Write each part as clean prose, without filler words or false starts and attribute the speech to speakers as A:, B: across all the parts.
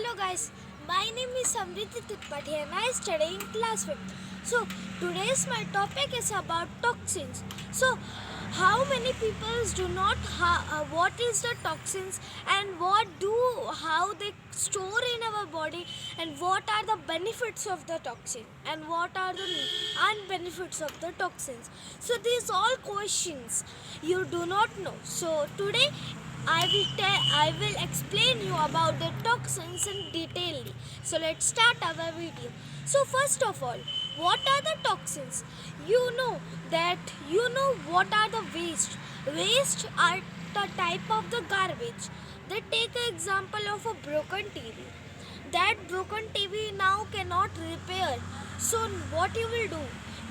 A: Hello guys, my name is Samriti Tripathi and I study in class 5th. So today's my topic is about toxins. So how many people do not what is the toxins and how they store in our body and what are the benefits of the toxin and what are the unbenefits of the toxins. So these all questions you do not know. So today I will explain you about the toxins in detail. So let's start our video. So first of all, what are the toxins? What are the waste? Waste are the type of the garbage. They take an example of a broken TV. That broken TV now cannot repair. So what you will do?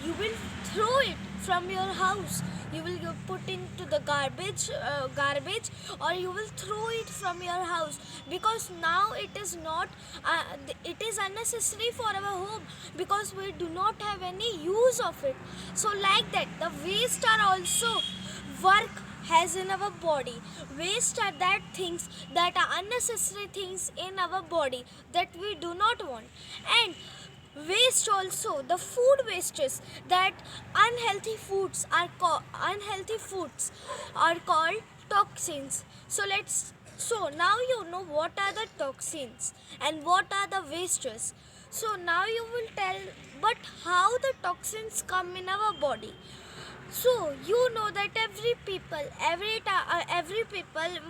A: You will throw it from your house. You will put into the garbage, or you will throw it from your house because now it is not. It is unnecessary for our home because we do not have any use of it. So like that, the waste are also work has in our body. Waste are that things that are unnecessary things in our body that we do not want. And waste also, the food wastes, that unhealthy foods are called toxins. So now you know what are the toxins and what are the wastes. So now you will tell, but how the toxins come in our body? So you know that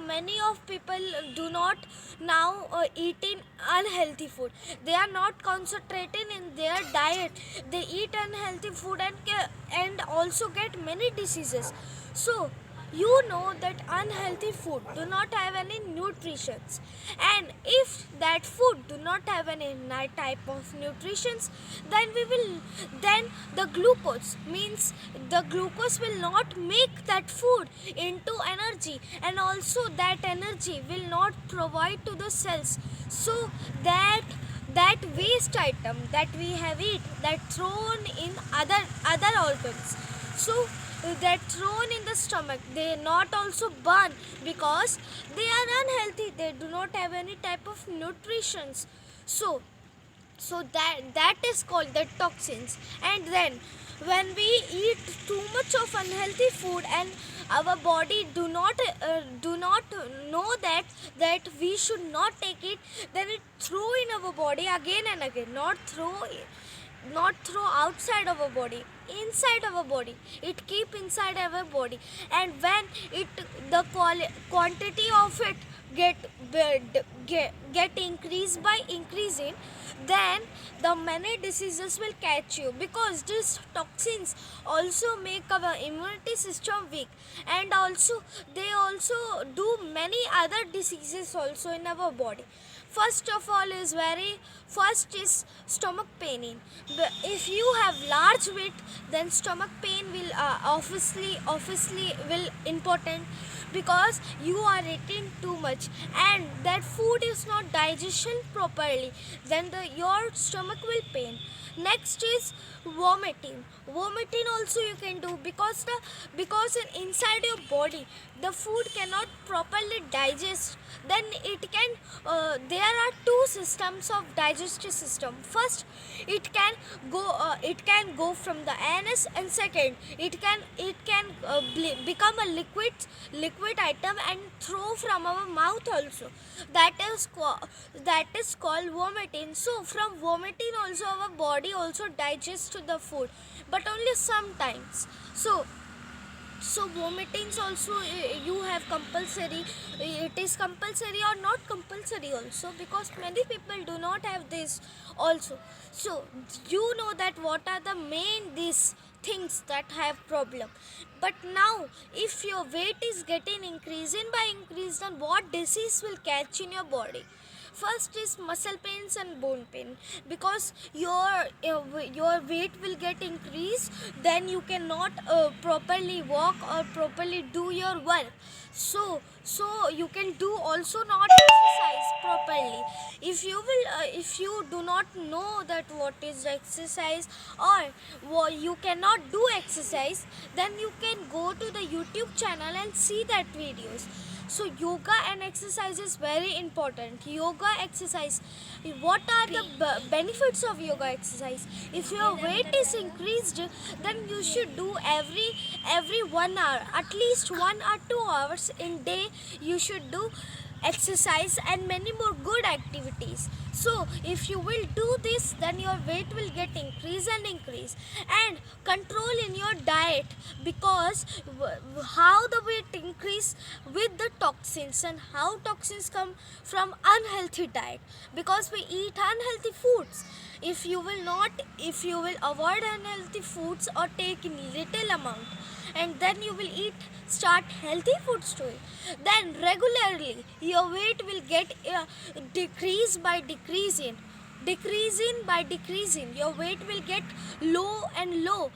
A: many of people do not now eating unhealthy food. They are not concentrating in their diet. They eat unhealthy food and also get many diseases. So you know that unhealthy food do not have any nutritions, and if that food do not have any type of nutritions, then the glucose will not make that food into energy, and also that energy will not provide to the cells. So that waste item that we have eat, that thrown in other organs, so that thrown in the stomach, they not also burn because they are unhealthy. They do not have any type of nutritions. So that is called the toxins. And then when we eat too much of unhealthy food and our body do not know that we should not take it, then it throw in our body again and again, not throw outside our body, inside our body. It keep inside our body, and when the quantity of it get increased by increasing, then the many diseases will catch you, because these toxins also make our immunity system weak, and also they also do many other diseases also in our body. First is stomach paining. If you have large weight, then stomach pain will obviously will important, because you are eating too much and that food is not digestion properly, then your stomach will pain. Next is vomiting also you can do, because inside your body the food cannot properly digest. Then there are two systems of digestive system. First, it can go from the anus, and second, it can become a liquid item and throw from our mouth also. That is called vomiting. So from vomiting also our body also digests the food, but only sometimes. So vomitings also you have compulsory. It is compulsory or not compulsory also, because many people do not have this also. So you know that what are the main these things that have problem. But now if your weight is getting increasing by increase, then what disease will catch in your body? First is muscle pains and bone pain, because your weight will get increased, then you cannot properly walk or properly do your work. So you can do also not exercise properly. If you do not know that what is exercise, or you cannot do exercise, then you can go to the YouTube channel and see that videos. So yoga and exercise is very important. Yoga exercise, what are the benefits of yoga exercise? If your weight is increased, then you should do every 1 hour, at least 1 or 2 hours in day, you should do exercise and many more good activities. So if you will do this, then your weight will get increase and increase. And control in your diet, because how the weight increase with the toxins, and how toxins come from unhealthy diet, because we eat unhealthy foods. If you will avoid unhealthy foods or take in little amount, and then you will start healthy foods too, then regularly your weight will get decrease by decreasing, your weight will get low and low.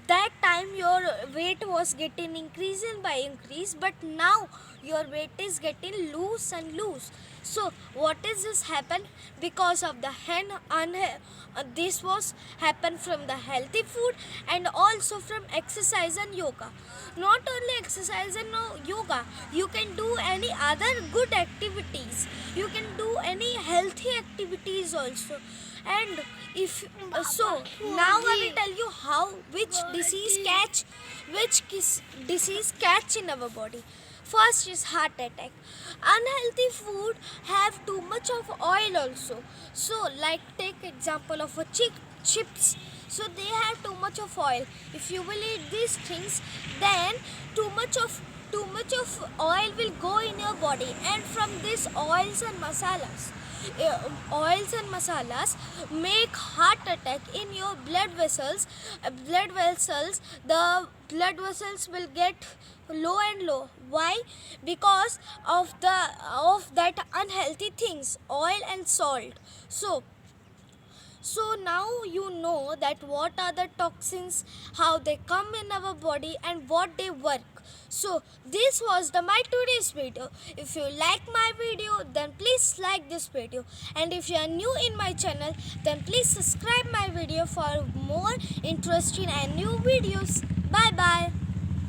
A: That time your weight was getting increasing by increase, but now your weight is getting loose and loose. So what is this happen? Because of the this was happen from the healthy food and also from exercise and yoga. Not only exercise and yoga, you can do any other good activities, you can do any healthy activities also. And if so now I will tell you how disease catch in our body. First is heart attack. Unhealthy food have too much of oil also. So like take example of a chips. So they have too much of oil. If you will eat these things, then too much of oil will go in your body, and from these oils and masalas make heart attack in your blood vessels. The blood vessels will get low and low. Why? Because of that unhealthy things, oil and salt. So now you know that what are the toxins, how they come in our body, and what they work. So this was my today's video. If you like my video, then please like this video, and if you are new in my channel, then please subscribe my video for more interesting and new videos. Bye bye.